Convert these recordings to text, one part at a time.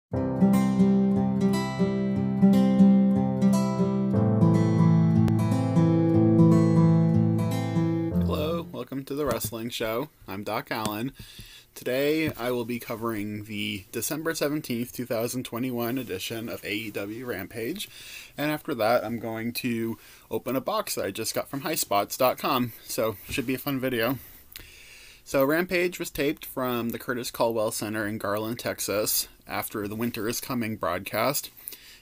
Hello, welcome to the Wrestling Show. I'm Doc Allen. Today I will be covering the December 17th, 2021 edition of AEW Rampage. And after that, I'm going to open a box that I just got from Highspots.com. So, should be a fun video. So, Rampage was taped from the Curtis Caldwell Center in Garland, Texas, after the Winter is Coming broadcast.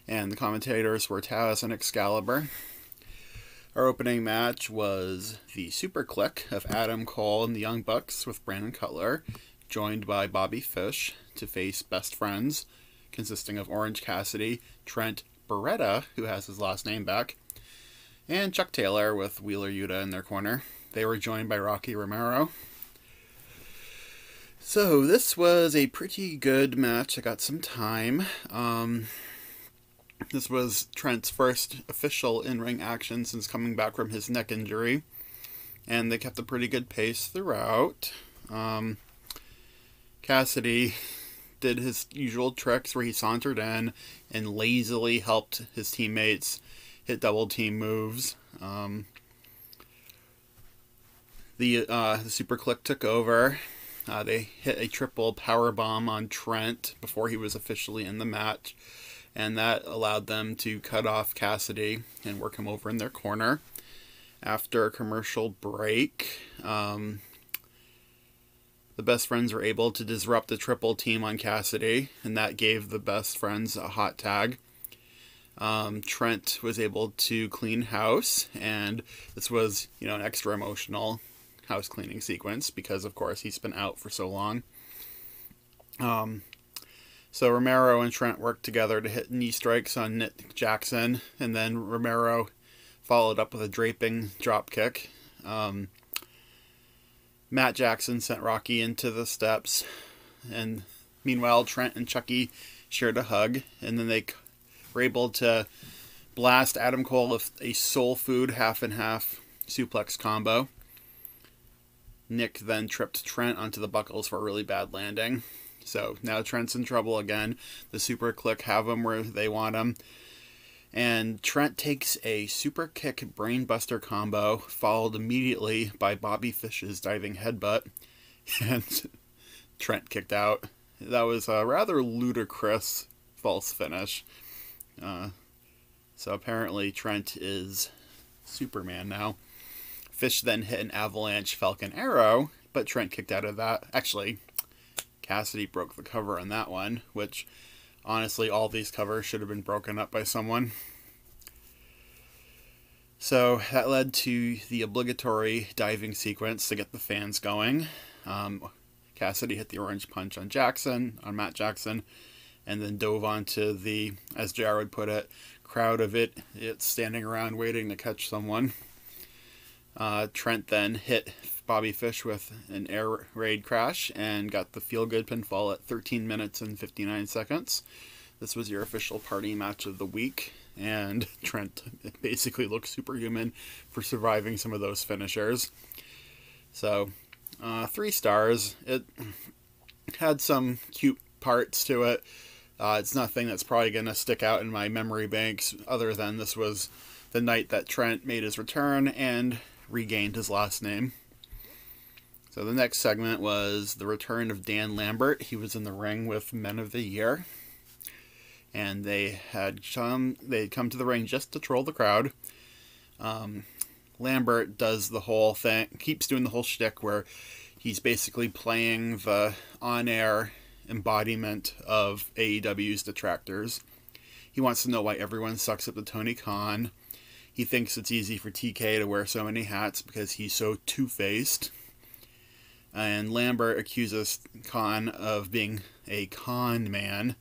And the commentators were Taz and Excalibur. Our opening match was the Super Click of Adam Cole and the Young Bucks with Brandon Cutler, joined by Bobby Fish to face Best Friends, consisting of Orange Cassidy, Trent Beretta, who has his last name back, and Chuck Taylor with Wheeler Yuta in their corner. They were joined by Rocky Romero. So this was a pretty good match. I got some time. This was Trent's first official in-ring action since coming back from his neck injury, and they kept a pretty good pace throughout. Cassidy did his usual tricks where he sauntered in and lazily helped his teammates hit double team moves. The Super Click took over. They hit a triple power bomb on Trent before he was officially in the match, and that allowed them to cut off Cassidy and work him over in their corner. After a commercial break, the Best Friends were able to disrupt the triple team on Cassidy, and that gave the Best Friends a hot tag. Trent was able to clean house, and this was, an extra emotional house cleaning sequence because, of course, he's been out for so long. So Romero and Trent worked together to hit knee strikes on Nick Jackson, and then Romero followed up with a draping dropkick. Matt Jackson sent Rocky into the steps, and meanwhile Trent and Chucky shared a hug, and then they were able to blast Adam Cole with a soul food half and half suplex combo. Nick then tripped Trent onto the buckles for a really bad landing. So now Trent's in trouble again. The Super Click have him where they want him. And Trent takes a super kick brainbuster combo, followed immediately by Bobby Fish's diving headbutt. And Trent kicked out. That was a rather ludicrous false finish. So apparently Trent is Superman now. Fish then hit an avalanche Falcon Arrow, but Trent kicked out of that. Actually, Cassidy broke the cover on that one, which, honestly, all these covers should have been broken up by someone. So that led to the obligatory diving sequence to get the fans going. Cassidy hit the orange punch on Matt Jackson, and then dove onto the, as JR would put it, crowd of it's standing around waiting to catch someone. Trent then hit Bobby Fish with an air raid crash and got the feel-good pinfall at 13 minutes and 59 seconds. This was your official party match of the week, and Trent basically looked superhuman for surviving some of those finishers. So, 3 stars. It had some cute parts to it. It's nothing that's probably going to stick out in my memory banks, other than this was the night that Trent made his return and regained his last name. So the next segment was the return of Dan Lambert. He was in the ring with Men of the Year, and they'd come to the ring just to troll the crowd. Lambert does the whole thing, keeps doing the whole shtick where he's basically playing the on-air embodiment of AEW's detractors. He wants to know why everyone sucks up to Tony Khan. He thinks it's easy for TK to wear so many hats because he's so two-faced. And Lambert accuses Khan of being a con man,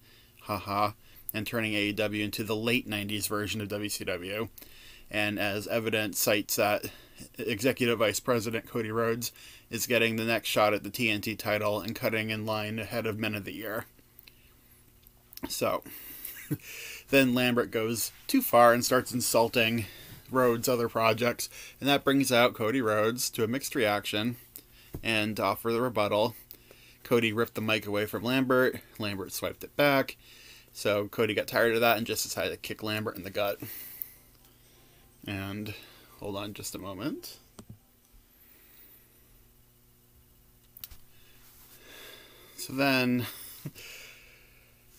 and turning AEW into the late 90s version of WCW. And as evidence cites that Executive Vice President Cody Rhodes is getting the next shot at the TNT title and cutting in line ahead of Men of the Year. So, then Lambert goes too far and starts insulting Rhodes' other projects, and that brings out Cody Rhodes to a mixed reaction. And for the rebuttal, Cody ripped the mic away from Lambert. Lambert swiped it back. So Cody got tired of that and just decided to kick Lambert in the gut. And hold on just a moment. So then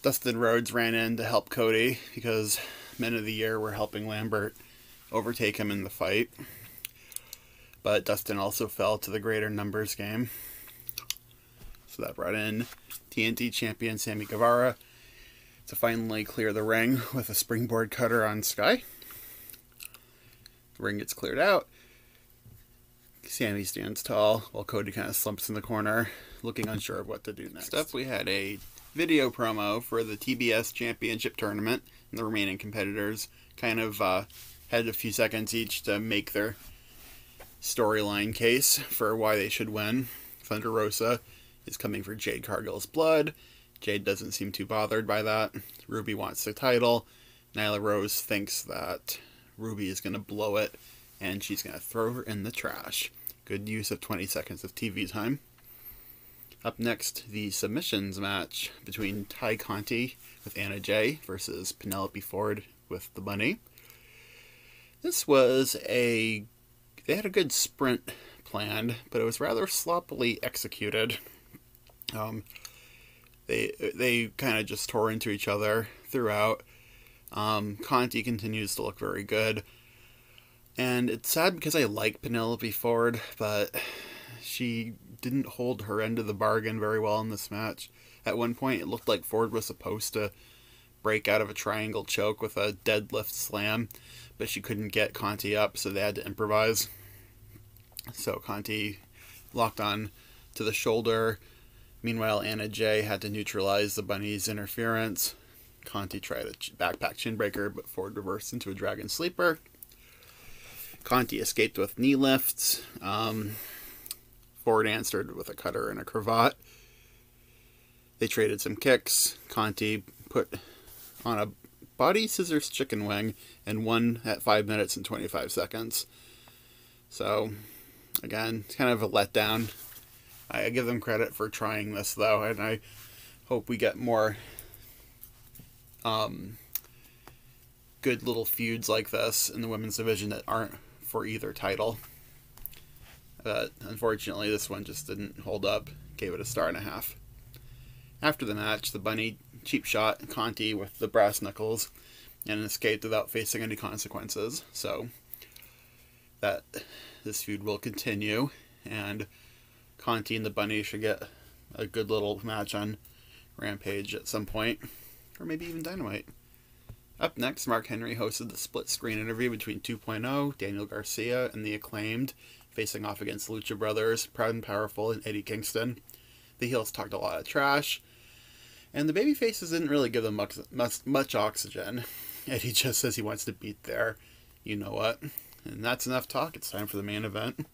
Dustin Rhodes ran in to help Cody because Men of the Year were helping Lambert overtake him in the fight. But Dustin also fell to the greater numbers game. So that brought in TNT champion Sammy Guevara to finally clear the ring with a springboard cutter on Sky. The ring gets cleared out. Sammy stands tall while Cody kind of slumps in the corner, looking unsure of what to do next. Next up, we had a video promo for the TBS Championship Tournament, and the remaining competitors kind of had a few seconds each to make their storyline case for why they should win. Thunder Rosa is coming for Jade Cargill's blood. Jade doesn't seem too bothered by that. Ruby wants the title. Nyla Rose thinks that Ruby is going to blow it, and she's going to throw her in the trash. Good use of 20 seconds of TV time. Up next, the submissions match between Ty Conti with Anna Jay versus Penelope Ford with the Bunny. This was they had a good sprint planned, but it was rather sloppily executed. They kind of just tore into each other throughout. Conti continues to look very good. And it's sad because I like Penelope Ford, but she didn't hold her end of the bargain very well in this match. At one point, it looked like Ford was supposed to break out of a triangle choke with a deadlift slam, but she couldn't get Conti up, so they had to improvise. So Conti locked on to the shoulder. Meanwhile, Anna Jay had to neutralize the Bunny's interference. Conti tried a backpack chinbreaker, but Ford reversed into a dragon sleeper. Conti escaped with knee lifts. Ford answered with a cutter and a cravat. They traded some kicks. Conti put on a body scissors chicken wing and won at 5 minutes and 25 seconds. So, again, it's kind of a letdown. I give them credit for trying this, though, and I hope we get more good little feuds like this in the women's division that aren't for either title. But unfortunately, this one just didn't hold up. Gave it a 1.5 stars. After the match, the Bunny cheap shot Conti with the brass knuckles and escaped without facing any consequences. So that this feud will continue, and Conti and the Bunny should get a good little match on Rampage at some point, or maybe even Dynamite. Up next, Mark Henry hosted the split-screen interview between 2.0, Daniel Garcia, and The Acclaimed, facing off against Lucha Brothers, Proud and Powerful, and Eddie Kingston. The heels talked a lot of trash, and the babyfaces didn't really give them much oxygen. Eddie just says he wants to beat their you-know-what. And that's enough talk. It's time for the main event.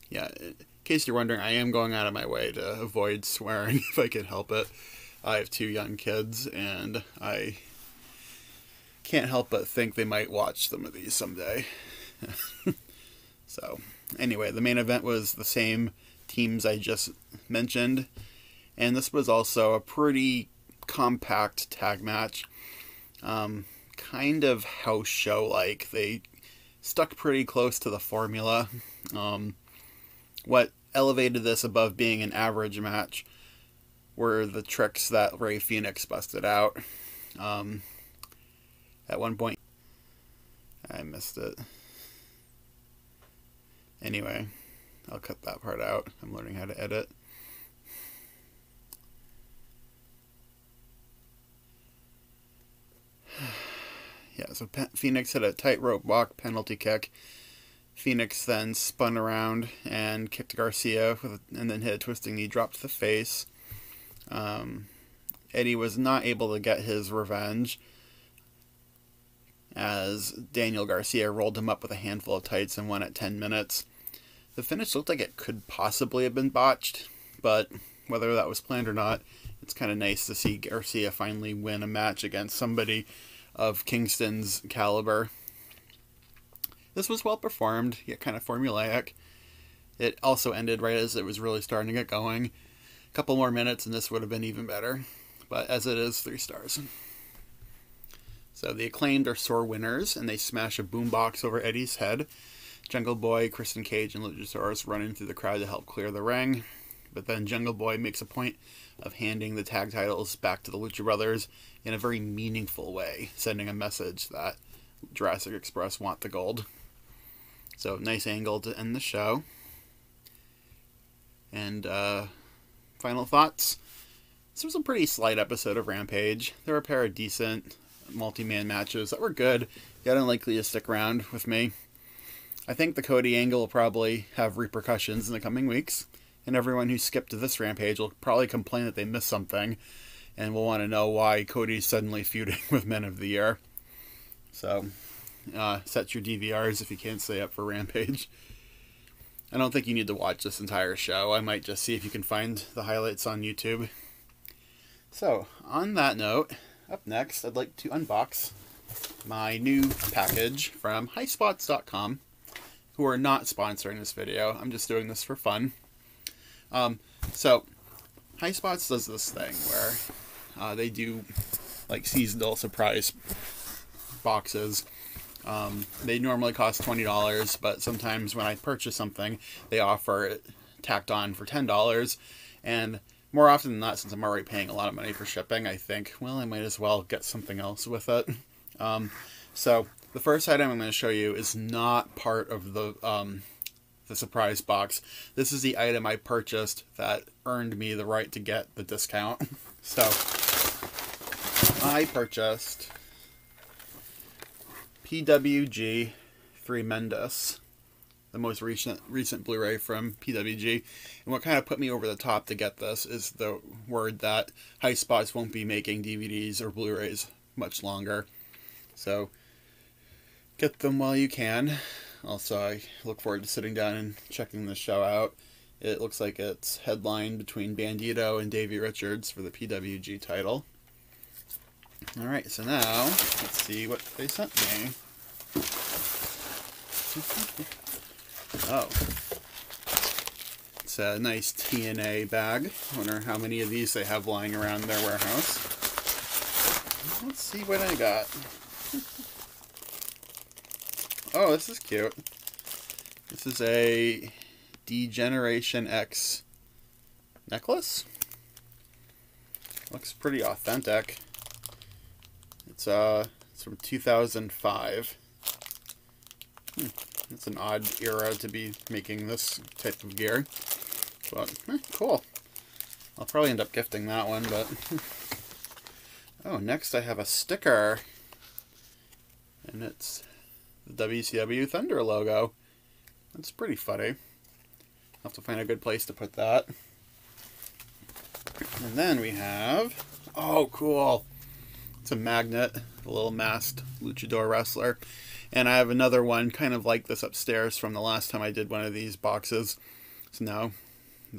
Yeah, in case you're wondering, I am going out of my way to avoid swearing if I can help it. I have 2 young kids, and I can't help but think they might watch some of these someday. So, anyway, the main event was the same teams I just mentioned, and this was also a pretty compact tag match. Kind of house show-like. They stuck pretty close to the formula. What elevated this above being an average match were the tricks that Rey Fenix busted out. At one point, I missed it. Anyway, I'll cut that part out. I'm learning how to edit. Yeah, so Phoenix hit a tightrope walk penalty kick. Phoenix then spun around and kicked Garcia and then hit a twisting knee drop to the face. Eddie was not able to get his revenge as Daniel Garcia rolled him up with a handful of tights and won at 10 minutes. The finish looked like it could possibly have been botched, but whether that was planned or not, it's kind of nice to see Garcia finally win a match against somebody of Kingston's caliber. This was well performed, yet kind of formulaic. It also ended right as it was really starting to get going. A couple more minutes and this would have been even better. But as it is, 3 stars. So the Acclaimed are sore winners, and they smash a boombox over Eddie's head. Jungle Boy, Christian Cage, and Luchasaurus run in through the crowd to help clear the ring. But then Jungle Boy makes a point of handing the tag titles back to the Lucha Brothers in a very meaningful way, sending a message that Jurassic Express want the gold. So, nice angle to end the show. And, final thoughts. This was a pretty slight episode of Rampage. There were a pair of decent multi-man matches that were good, yet unlikely to stick around with me. I think the Cody angle will probably have repercussions in the coming weeks, and everyone who skipped to this Rampage will probably complain that they missed something, and will want to know why Cody's suddenly feuding with Men of the Year. So, set your DVRs if you can't stay up for Rampage. I don't think you need to watch this entire show. I might just see if you can find the highlights on YouTube. So, on that note, up next, I'd like to unbox my new package from Highspots.com, who are not sponsoring this video. I'm just doing this for fun. So, Highspots does this thing where they do like seasonal surprise boxes. They normally cost $20, but sometimes when I purchase something, they offer it tacked on for $10. And more often than not, since I'm already paying a lot of money for shipping, I think, well, I might as well get something else with it. So the first item I'm going to show you is not part of the surprise box. This is the item I purchased that earned me the right to get the discount. So I purchased PWG Tremendous, the most recent Blu-ray from PWG. And what kind of put me over the top to get this is the word that Highspots won't be making DVDs or Blu-rays much longer. So get them while you can. Also, I look forward to sitting down and checking the show out. It looks like it's headlined between Bandito and Davey Richards for the PWG title. Alright, so now, let's see what they sent me. Oh. It's a nice TNA bag. I wonder how many of these they have lying around their warehouse. Let's see what I got. Oh, this is cute. This is a Degeneration X Necklace. Looks pretty authentic. It's from 2005. It's an odd era to be making this type of gear. But, cool. I'll probably end up gifting that one, but... Oh, next I have a sticker. And it's the WCW Thunder logo. That's pretty funny. I'll have to find a good place to put that. And then we have... Oh, cool! It's a magnet, a little masked luchador wrestler. And I have another one kind of like this upstairs from the last time I did one of these boxes. So now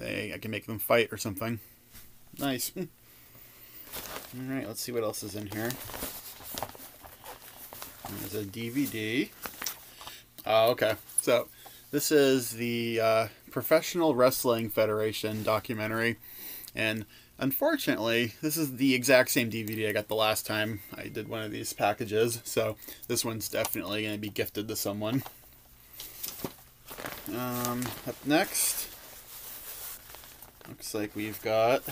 I can make them fight or something. Nice. Alright, let's see what else is in here. There's a DVD. Oh, okay. So, this is the Professional Wrestling Federation documentary. And unfortunately, this is the exact same DVD I got the last time I did one of these packages. So, this one's definitely going to be gifted to someone. Up next, looks like we've got...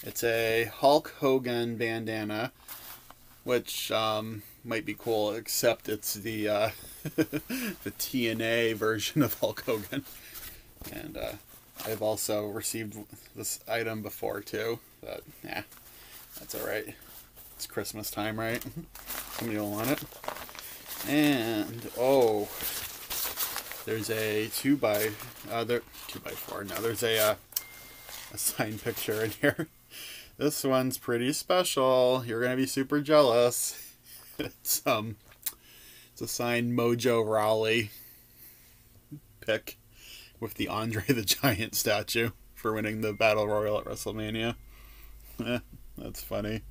It's a Hulk Hogan bandana, which might be cool, except it's the the TNA version of Hulk Hogan. And I've also received this item before too, but yeah, that's alright. It's Christmas time, right? Somebody will want it. And oh, there's a 2x4. No, there's a signed picture in here. This one's pretty special. You're gonna be super jealous. It's a signed Mojo Rawley pic with the Andre the Giant statue for winning the Battle Royal at WrestleMania. That's funny.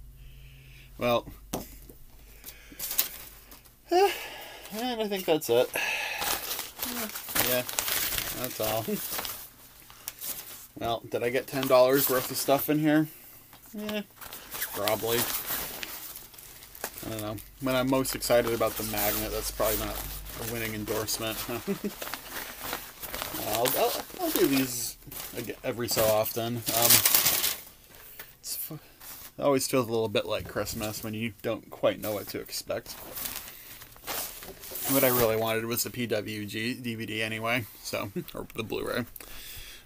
Well, and I think that's it. Yeah. That's all. Well, did I get $10 worth of stuff in here? Yeah, probably. I don't know. When I'm most excited about the magnet, that's probably not a winning endorsement. I'll do these every so often. It always feels a little bit like Christmas when you don't quite know what to expect. What I really wanted was the PWG DVD anyway, so, or the Blu-ray.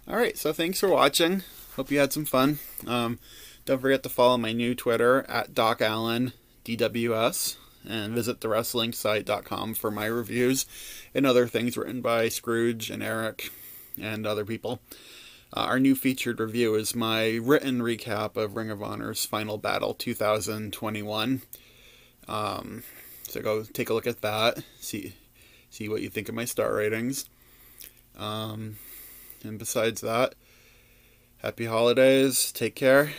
Alright, so thanks for watching. Hope you had some fun. Don't forget to follow my new Twitter, @DocAllenDWS, and visit thewrestlingsite.com for my reviews and other things written by Scrooge and Eric and other people. Our new featured review is my written recap of Ring of Honor's Final Battle 2021. So go take a look at that, see what you think of my star ratings. And besides that, happy holidays, take care,